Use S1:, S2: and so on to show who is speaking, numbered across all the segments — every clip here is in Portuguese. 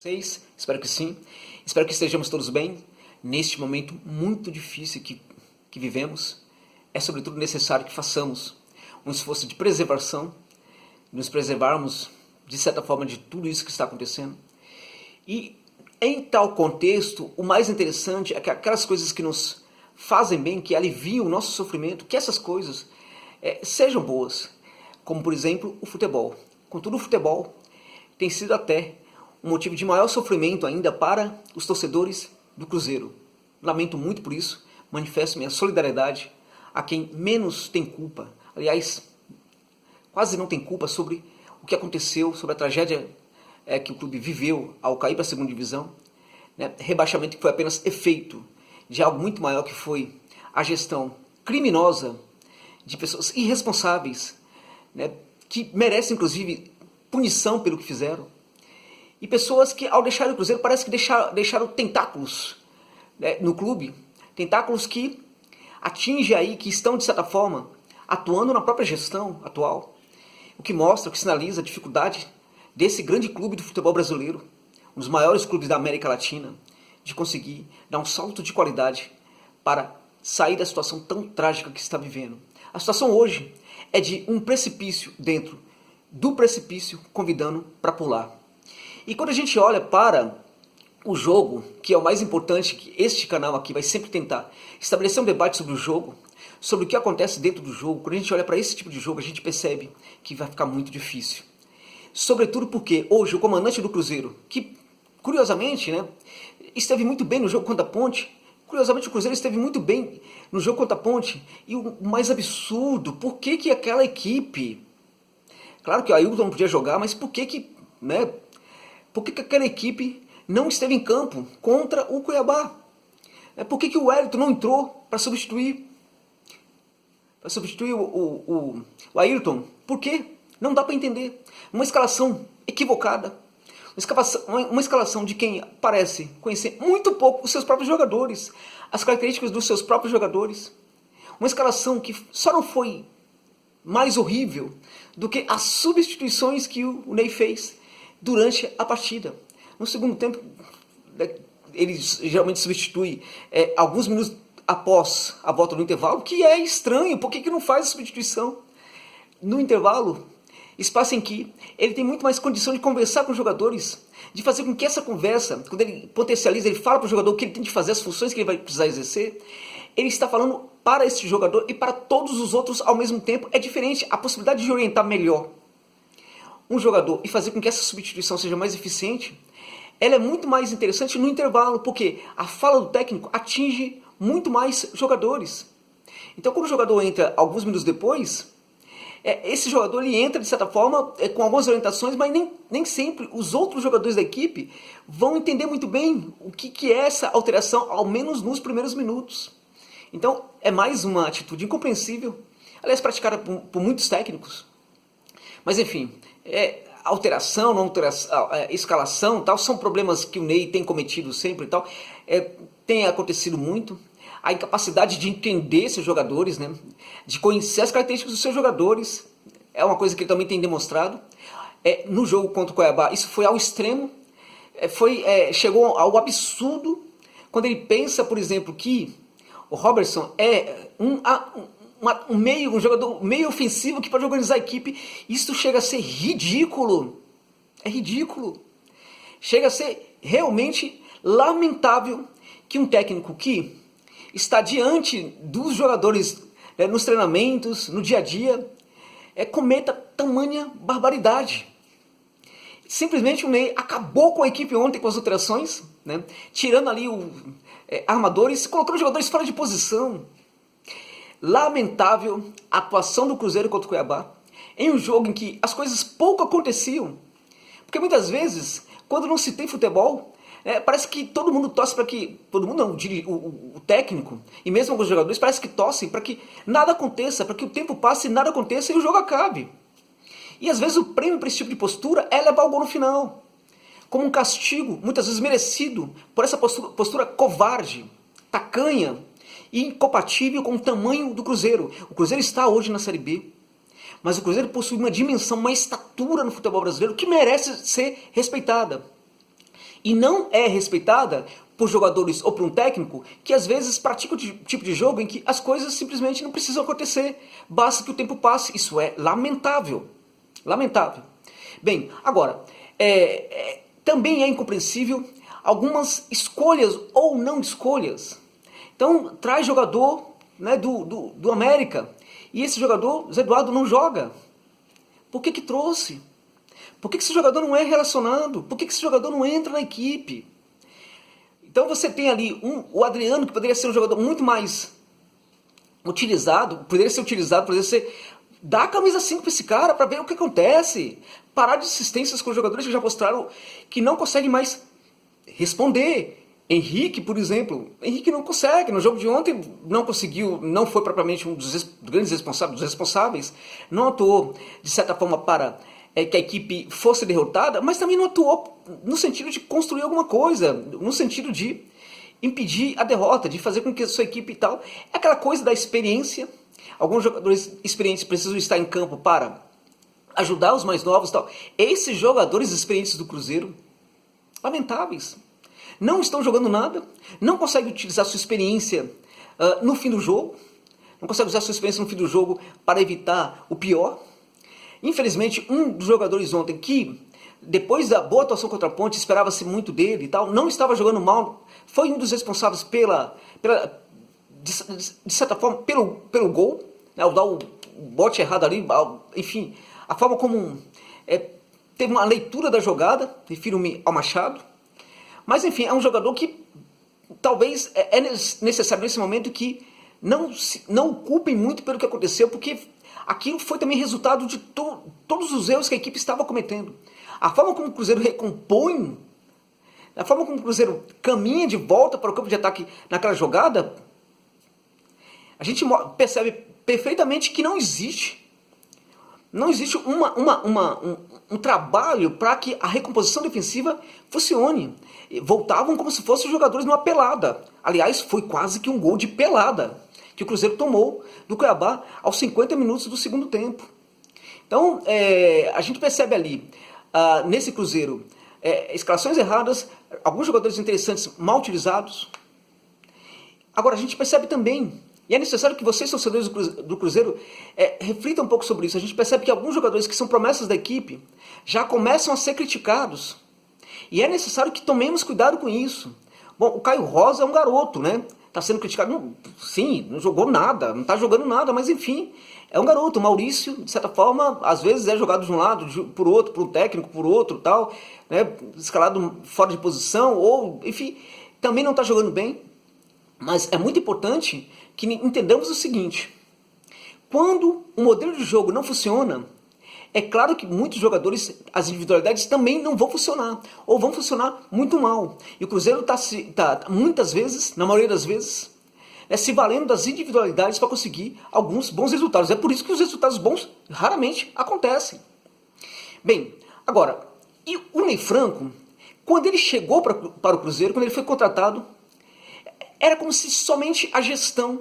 S1: Vocês? Espero que sim. Espero que estejamos todos bem neste momento muito difícil que vivemos. É sobretudo necessário que façamos um esforço de preservação, nos preservarmos de certa forma de tudo isso que está acontecendo. E em tal contexto, o mais interessante é que aquelas coisas que nos fazem bem, que aliviam o nosso sofrimento, que essas coisas sejam boas, como por exemplo o futebol. Contudo, o futebol tem sido até um motivo de maior sofrimento ainda para os torcedores do Cruzeiro. Lamento muito por isso, manifesto minha solidariedade a quem menos tem culpa, aliás, quase não tem culpa sobre o que aconteceu, sobre a tragédia que o clube viveu ao cair para a segunda divisão, né? Rebaixamento que foi apenas efeito de algo muito maior, que foi a gestão criminosa de pessoas irresponsáveis, né? Que merecem inclusive punição pelo que fizeram. E pessoas que, ao deixarem o Cruzeiro, parece que deixaram tentáculos, né, no clube. Tentáculos que atingem aí, que estão, de certa forma, atuando na própria gestão atual. O que mostra, o que sinaliza a dificuldade desse grande clube do futebol brasileiro, um dos maiores clubes da América Latina, de conseguir dar um salto de qualidade para sair da situação tão trágica que está vivendo. A situação hoje é de um precipício dentro do precipício, convidando para pular. E quando a gente olha para o jogo, que é o mais importante, que este canal aqui vai sempre tentar estabelecer um debate sobre o jogo, sobre o que acontece dentro do jogo, quando a gente olha para esse tipo de jogo, a gente percebe que vai ficar muito difícil. Sobretudo porque hoje o comandante do Cruzeiro, que curiosamente, né, esteve muito bem no jogo contra a Ponte, curiosamente o Cruzeiro esteve muito bem no jogo contra a Ponte, e o mais absurdo, por que aquela equipe, claro que o Ailton não podia jogar, mas por que né, por que aquela equipe não esteve em campo contra o Cuiabá? Por que o Wellington não entrou para substituir o Ailton? Por quê? Não dá para entender. Uma escalação equivocada. Uma escalação de quem parece conhecer muito pouco os seus próprios jogadores, as características dos seus próprios jogadores. Uma escalação que só não foi mais horrível do que as substituições que o Ney fez durante a partida. No segundo tempo, ele geralmente substitui alguns minutos após a volta do intervalo, que é estranho. Por que não faz a substituição no intervalo? Espaço em que ele tem muito mais condição de conversar com os jogadores, de fazer com que essa conversa, quando ele potencializa, ele fala para o jogador o que ele tem de fazer, as funções que ele vai precisar exercer, ele está falando para esse jogador e para todos os outros ao mesmo tempo. É diferente, a possibilidade de orientar melhor um jogador e fazer com que essa substituição seja mais eficiente, ela é muito mais interessante no intervalo, porque a fala do técnico atinge muito mais jogadores. Então, quando o jogador entra alguns minutos depois, esse jogador ele entra, de certa forma, com algumas orientações, mas nem sempre os outros jogadores da equipe vão entender muito bem o que é essa alteração, ao menos nos primeiros minutos. Então, é mais uma atitude incompreensível, aliás, praticada por muitos técnicos. Mas, enfim, alteração, não alteração, escalação, tal, são problemas que o Ney tem cometido sempre e tal. Tem acontecido muito. A incapacidade de entender seus jogadores, né, de conhecer as características dos seus jogadores, é uma coisa que ele também tem demonstrado. No jogo contra o Cuiabá, isso foi ao extremo, chegou ao absurdo, quando ele pensa, por exemplo, que o Robertson é um jogador meio ofensivo que pode organizar a equipe. Isso chega a ser ridículo. É ridículo. Chega a ser realmente lamentável que um técnico que está diante dos jogadores nos treinamentos, no dia a dia, cometa tamanha barbaridade. Simplesmente o Ney acabou com a equipe ontem com as alterações, né, tirando ali armadores, colocando os jogadores fora de posição. Lamentável a atuação do Cruzeiro contra o Cuiabá, em um jogo em que as coisas pouco aconteciam. Porque muitas vezes, quando não se tem futebol, parece que todo mundo torce para que... Todo mundo não, o técnico e mesmo alguns jogadores parece que torcem para que nada aconteça, para que o tempo passe e nada aconteça e o jogo acabe. E às vezes o prêmio para esse tipo de postura é levar o gol no final, como um castigo, muitas vezes merecido, por essa postura covarde, tacanha e incompatível com o tamanho do Cruzeiro. O Cruzeiro está hoje na Série B, mas o Cruzeiro possui uma dimensão, uma estatura no futebol brasileiro que merece ser respeitada. e não é respeitada por jogadores ou por um técnico que às vezes pratica o tipo de jogo em que as coisas simplesmente não precisam acontecer, basta que o tempo passe. Isso é lamentável. Lamentável. Bem, agora, também é incompreensível algumas escolhas ou não escolhas. Então, traz jogador, né, do América, e esse jogador, Zé Eduardo, não joga. Por que trouxe? Por que esse jogador não é relacionado? Por que esse jogador não entra na equipe? Então você tem ali o Adriano, que poderia ser um jogador muito mais utilizado, poderia ser... Dá a camisa 5 para esse cara, para ver o que acontece. Parar de insistências com os jogadores que já mostraram que não conseguem mais responder. Henrique, por exemplo, Henrique não consegue. No jogo de ontem não conseguiu, não foi propriamente um dos grandes responsáveis. Não atuou, de certa forma, para que a equipe fosse derrotada, mas também não atuou no sentido de construir alguma coisa, no sentido de impedir a derrota, de fazer com que a sua equipe e tal... É aquela coisa da experiência. Alguns jogadores experientes precisam estar em campo para ajudar os mais novos e tal. Esses jogadores experientes do Cruzeiro, lamentáveis, não estão jogando nada, não conseguem utilizar sua experiência no fim do jogo, não conseguem usar sua experiência no fim do jogo para evitar o pior. Infelizmente, um dos jogadores ontem que, depois da boa atuação contra a Ponte, esperava-se muito dele e tal, não estava jogando mal, foi um dos responsáveis de certa forma, pelo gol, né, ao dar o bote errado ali, enfim, a forma como teve uma leitura da jogada, refiro-me ao Machado. Mas enfim, é um jogador que talvez é necessário nesse momento que não culpem muito pelo que aconteceu, porque aquilo foi também resultado de todos os erros que a equipe estava cometendo. A forma como o Cruzeiro recompõe, a forma como o Cruzeiro caminha de volta para o campo de ataque naquela jogada, a gente percebe perfeitamente que não existe um trabalho para que a recomposição defensiva funcione. Voltavam como se fossem jogadores numa pelada. Aliás, foi quase que um gol de pelada que o Cruzeiro tomou do Cuiabá aos 50 minutos do segundo tempo. Então, a gente percebe ali, nesse Cruzeiro, escalações erradas, alguns jogadores interessantes mal utilizados. Agora, a gente percebe também, e é necessário que vocês, torcedores do Cruzeiro, reflitam um pouco sobre isso. A gente percebe que alguns jogadores que são promessas da equipe já começam a ser criticados. E é necessário que tomemos cuidado com isso. Bom, o Caio Rosa é um garoto, né? Está sendo criticado. Sim, não jogou nada, não está jogando nada, mas enfim, é um garoto. O Maurício, de certa forma, às vezes é jogado de um lado, por outro, por um técnico, por outro, tal, né? Escalado fora de posição, ou, enfim, também não está jogando bem. Mas é muito importante que entendamos o seguinte: quando o modelo de jogo não funciona, é claro que muitos jogadores, as individualidades também não vão funcionar, ou vão funcionar muito mal. E o Cruzeiro está muitas vezes, na maioria das vezes, se valendo das individualidades para conseguir alguns bons resultados. É por isso que os resultados bons raramente acontecem. Bem, agora, e o Ney Franco, quando ele chegou para o Cruzeiro, quando ele foi contratado, era como se somente a direção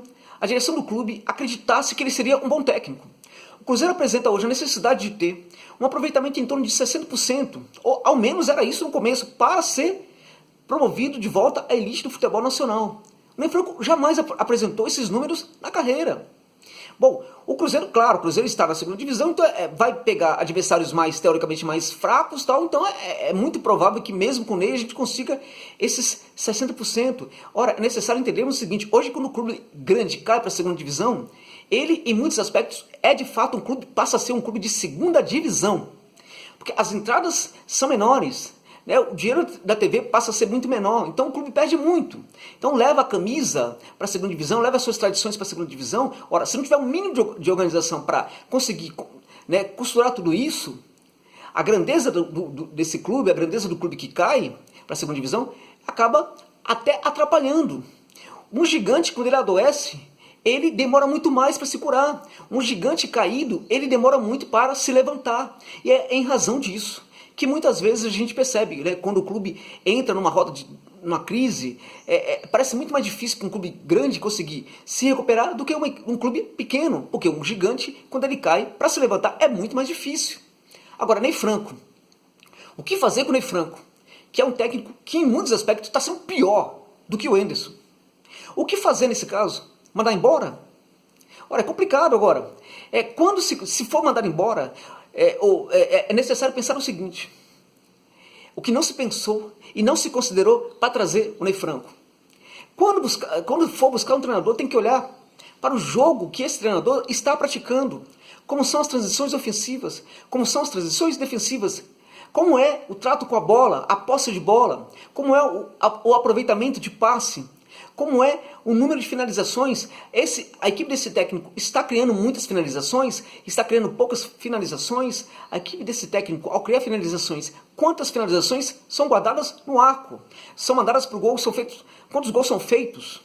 S1: do clube acreditasse que ele seria um bom técnico. O Cruzeiro apresenta hoje a necessidade de ter um aproveitamento em torno de 60%, ou ao menos era isso no começo, para ser promovido de volta à elite do futebol nacional. O Ney Franco jamais apresentou esses números na carreira. Bom, o Cruzeiro, claro, o Cruzeiro está na segunda divisão, então vai pegar adversários teoricamente mais fracos, tal, então é muito provável que mesmo com ele a gente consiga esses 60%. Ora, é necessário entendermos o seguinte: hoje, quando o clube grande cai para a segunda divisão, ele, em muitos aspectos, de fato passa a ser um clube de segunda divisão, porque as entradas são menores, né? O dinheiro da TV passa a ser muito menor, então o clube perde muito. Então leva a camisa para a segunda divisão, leva as suas tradições para a segunda divisão. Ora, se não tiver um mínimo de organização para conseguir, né, costurar tudo isso, a grandeza desse clube, a grandeza do clube que cai para a segunda divisão, acaba até atrapalhando. Um gigante, quando ele adoece, ele demora muito mais para se curar. Um gigante caído, ele demora muito para se levantar. E é em razão disso que muitas vezes a gente percebe, né, quando o clube entra numa crise, parece muito mais difícil para um clube grande conseguir se recuperar do que um clube pequeno, porque um gigante, quando ele cai, para se levantar é muito mais difícil. Agora, Ney Franco. O que fazer com o Ney Franco, que é um técnico que em muitos aspectos está sendo pior do que o Anderson. O que fazer nesse caso? Mandar embora? Ora, é complicado agora. Quando se for mandar embora, é necessário pensar no seguinte: o que não se pensou e não se considerou para trazer o Ney Franco. Quando for buscar um treinador, tem que olhar para o jogo que esse treinador está praticando. Como são as transições ofensivas, como são as transições defensivas, como é o trato com a bola, a posse de bola, como é o aproveitamento de passe, como é o número de finalizações. A equipe desse técnico está criando muitas finalizações, está criando poucas finalizações. A equipe desse técnico, ao criar finalizações, quantas finalizações são guardadas no arco? São mandadas para o gol, são feitos. Quantos gols são feitos?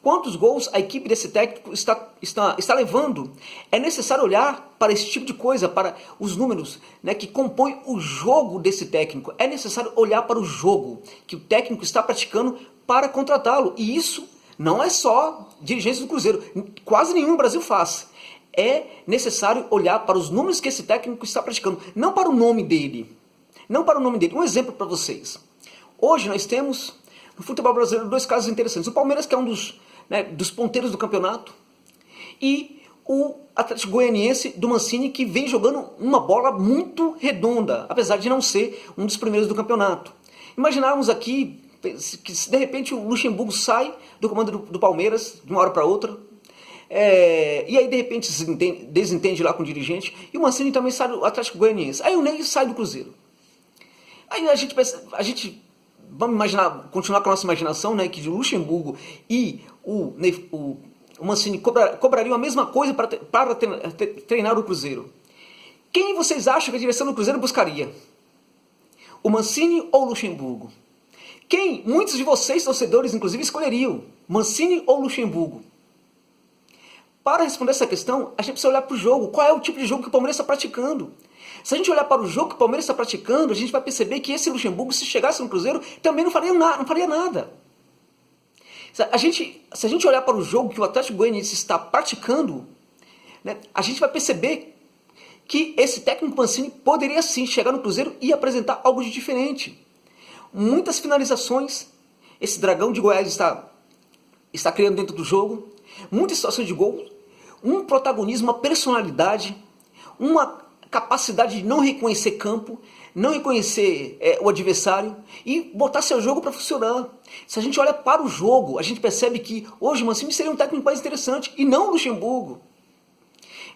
S1: Quantos gols a equipe desse técnico está levando? É necessário olhar para esse tipo de coisa, para os números, né, que compõem o jogo desse técnico. É necessário olhar para o jogo que o técnico está praticando para contratá-lo. E isso não é só dirigentes do Cruzeiro. Quase nenhum no Brasil faz. É necessário olhar para os números que esse técnico está praticando, não para o nome dele. Não para o nome dele. Um exemplo para vocês. Hoje nós temos no futebol brasileiro dois casos interessantes. O Palmeiras, que é um dos ponteiros do campeonato, e o Atlético Goianiense do Mancini, que vem jogando uma bola muito redonda, apesar de não ser um dos primeiros do campeonato. Imaginarmos aqui que de repente o Luxemburgo sai do comando do Palmeiras de uma hora para outra, e aí de repente se desentende lá com o dirigente, e o Mancini também sai do Atlético Goianiense. Aí o Ney sai do Cruzeiro. Aí a gente vamos imaginar, continuar com a nossa imaginação, né, que de Luxemburgo e o Mancini cobrariam a mesma coisa para treinar o Cruzeiro. Quem vocês acham que a direção do Cruzeiro buscaria? O Mancini ou o Luxemburgo? Quem muitos de vocês, torcedores, inclusive, escolheriam? Mancini ou Luxemburgo? Para responder essa questão, a gente precisa olhar para o jogo. Qual é o tipo de jogo que o Palmeiras está praticando? Se a gente olhar para o jogo que o Palmeiras está praticando, a gente vai perceber que esse Luxemburgo, se chegasse no Cruzeiro, também não faria nada. Se a gente olhar para o jogo que o Atlético Goianiense está praticando, né, a gente vai perceber que esse técnico Mancini poderia sim chegar no Cruzeiro e apresentar algo de diferente. Muitas finalizações, esse dragão de Goiás está criando dentro do jogo, muitas situações de gol, um protagonismo, uma personalidade, uma capacidade de não reconhecer campo, não reconhecer o adversário e botar seu jogo para funcionar. Se a gente olha para o jogo, a gente percebe que hoje o Mancini seria um técnico mais interessante e não o Luxemburgo.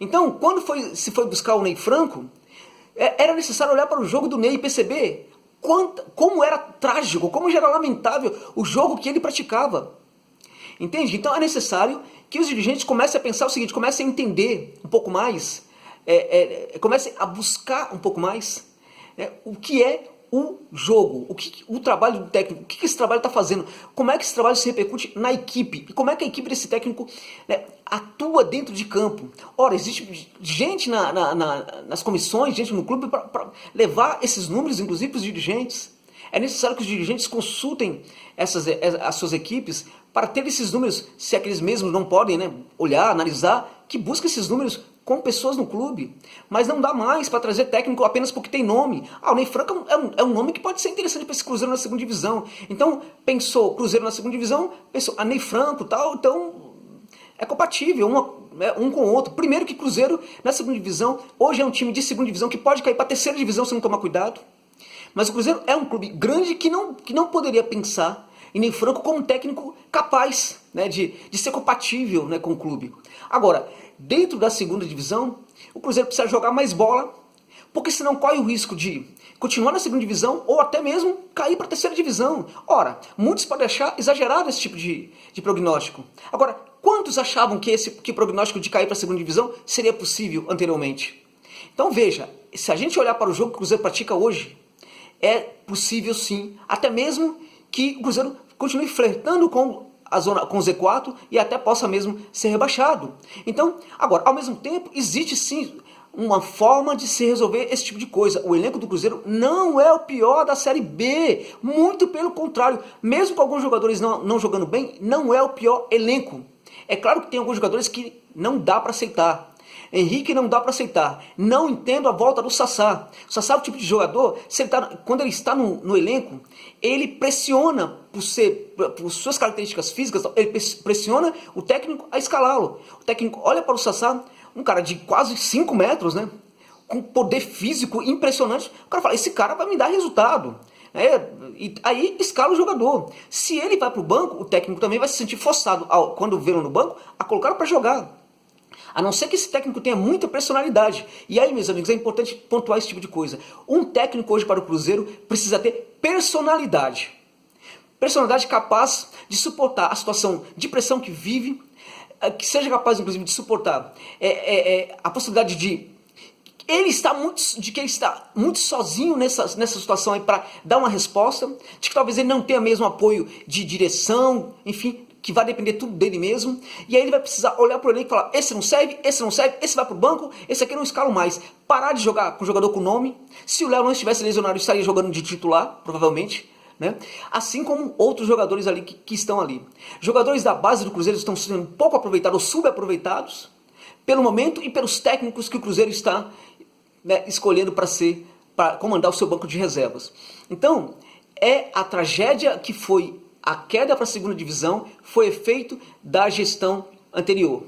S1: Então, quando se foi buscar o Ney Franco, era necessário olhar para o jogo do Ney e perceber como era trágico, como era lamentável o jogo que ele praticava. Entende? Então é necessário que os dirigentes comecem a pensar o seguinte, comecem a entender um pouco mais, comecem a buscar um pouco mais o que é o jogo, o trabalho do técnico, o que esse trabalho está fazendo, como é que esse trabalho se repercute na equipe, e como é que a equipe desse técnico atua dentro de campo. Ora, existe gente nas comissões, gente no clube para levar esses números, inclusive para os dirigentes. É necessário que os dirigentes consultem as suas equipes para ter esses números, se aqueles mesmos não podem olhar, analisar, que busquem esses números com pessoas no clube. Mas não dá mais para trazer técnico apenas porque tem nome. O Ney Franco é um nome que pode ser interessante para esse Cruzeiro na segunda divisão. Então, pensou Cruzeiro na segunda divisão, pensou Ney Franco, tal, então é compatível um com o outro. Primeiro que Cruzeiro na segunda divisão, hoje é um time de segunda divisão que pode cair para a terceira divisão se não tomar cuidado. Mas o Cruzeiro é um clube grande que não poderia pensar em Ney Franco como um técnico capaz de ser compatível com o clube. Agora, dentro da segunda divisão, o Cruzeiro precisa jogar mais bola, porque senão corre o risco de continuar na segunda divisão ou até mesmo cair para a terceira divisão. Ora, muitos podem achar exagerado esse tipo de prognóstico. Agora, quantos achavam que o prognóstico de cair para a segunda divisão seria possível anteriormente? Então veja, se a gente olhar para o jogo que o Cruzeiro pratica hoje, é possível sim, até mesmo que o Cruzeiro continue flertando com a zona, com o Z4 e até possa mesmo ser rebaixado. Então, agora, ao mesmo tempo, existe sim uma forma de se resolver esse tipo de coisa. O elenco do Cruzeiro não é o pior da Série B, muito pelo contrário. Mesmo com alguns jogadores não jogando bem, não é o pior elenco. É claro que tem alguns jogadores que não dá para aceitar. Henrique não dá para aceitar. Não entendo a volta do Sassá. O Sassá é o tipo de jogador, se ele quando ele está no elenco, ele pressiona por suas características físicas, ele pressiona o técnico a escalá-lo. O técnico olha para o Sassá, um cara de quase 5 metros, né? Com poder físico impressionante. O cara fala, esse cara vai me dar resultado. E aí escala o jogador. Se ele vai para o banco, o técnico também vai se sentir forçado, quando vê-lo no banco, a colocá-lo para jogar. A não ser que esse técnico tenha muita personalidade. E aí, meus amigos, é importante pontuar esse tipo de coisa. Um técnico hoje para o Cruzeiro precisa ter personalidade. Personalidade capaz de suportar a situação de pressão que vive, que seja capaz, inclusive, de suportar a possibilidade de que ele está muito sozinho nessa situação aí para dar uma resposta, de que talvez ele não tenha mesmo apoio de direção, enfim, que vai depender tudo dele mesmo, e aí ele vai precisar olhar para o elenco e falar, esse não serve, esse vai para o banco, esse aqui eu não escalo mais. Parar de jogar com jogador com nome. Se o Léo não estivesse lesionado, estaria jogando de titular, provavelmente, né? Assim como outros jogadores ali que estão ali. Jogadores da base do Cruzeiro estão sendo pouco aproveitados ou subaproveitados pelo momento e pelos técnicos que o Cruzeiro está, né, escolhendo para comandar o seu banco de reservas. Então, a tragédia que foi a queda para a segunda divisão foi efeito da gestão anterior.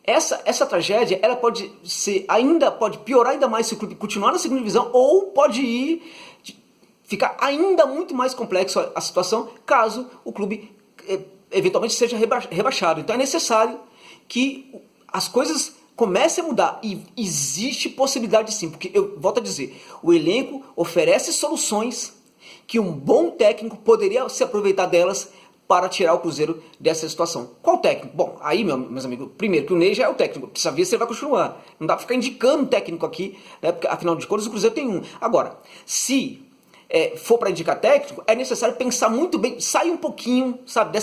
S1: Essa tragédia, ela pode piorar ainda mais se o clube continuar na segunda divisão, ou pode ficar ainda muito mais complexo a situação caso o clube eventualmente seja rebaixado. Então é necessário que as coisas comecem a mudar, e existe possibilidade sim, porque eu volto a dizer, o elenco oferece soluções que um bom técnico poderia se aproveitar delas para tirar o Cruzeiro dessa situação. Qual técnico? Bom, aí, meus amigos, primeiro que o Ney já é o técnico, precisa ver se ele vai continuar. Não dá para ficar indicando técnico aqui, né, porque afinal de contas o Cruzeiro tem um. Agora, se for para indicar técnico, é necessário pensar muito bem, sair um pouquinho, sabe,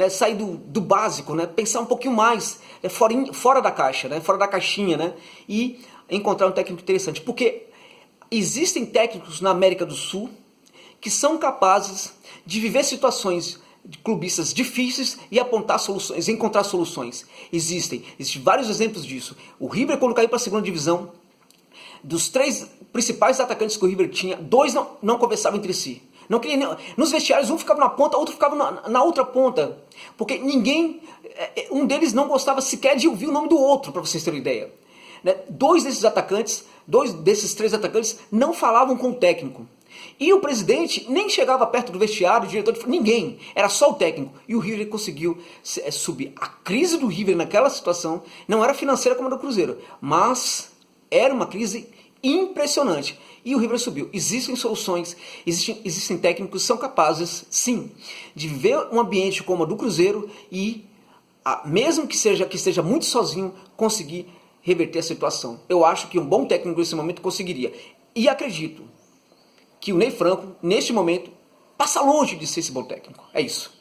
S1: sair do básico, né, pensar um pouquinho mais, fora da caixa, né, fora da caixinha, né, e encontrar um técnico interessante. Porque existem técnicos na América do Sul que são capazes de viver situações de clubistas difíceis e apontar soluções, encontrar soluções. Existem vários exemplos disso. O River, quando caiu para a segunda divisão, dos 3 principais atacantes que o River tinha, 2 não conversavam entre si. Não queria, nos vestiários, um ficava na ponta, outro ficava na outra ponta. Porque um deles não gostava sequer de ouvir o nome do outro, para vocês terem ideia. 2 desses 3 atacantes não falavam com o técnico. E o presidente nem chegava perto do vestiário, o diretor, ninguém, era só o técnico. E o River conseguiu subir. A crise do River naquela situação não era financeira como a do Cruzeiro, mas era uma crise impressionante. E o River subiu. Existem soluções, existem técnicos que são capazes, sim, de ver um ambiente como o do Cruzeiro e, mesmo que esteja muito sozinho, conseguir reverter a situação. Eu acho que um bom técnico nesse momento conseguiria. E acredito que o Ney Franco, neste momento, passa longe de ser esse bom técnico. É isso.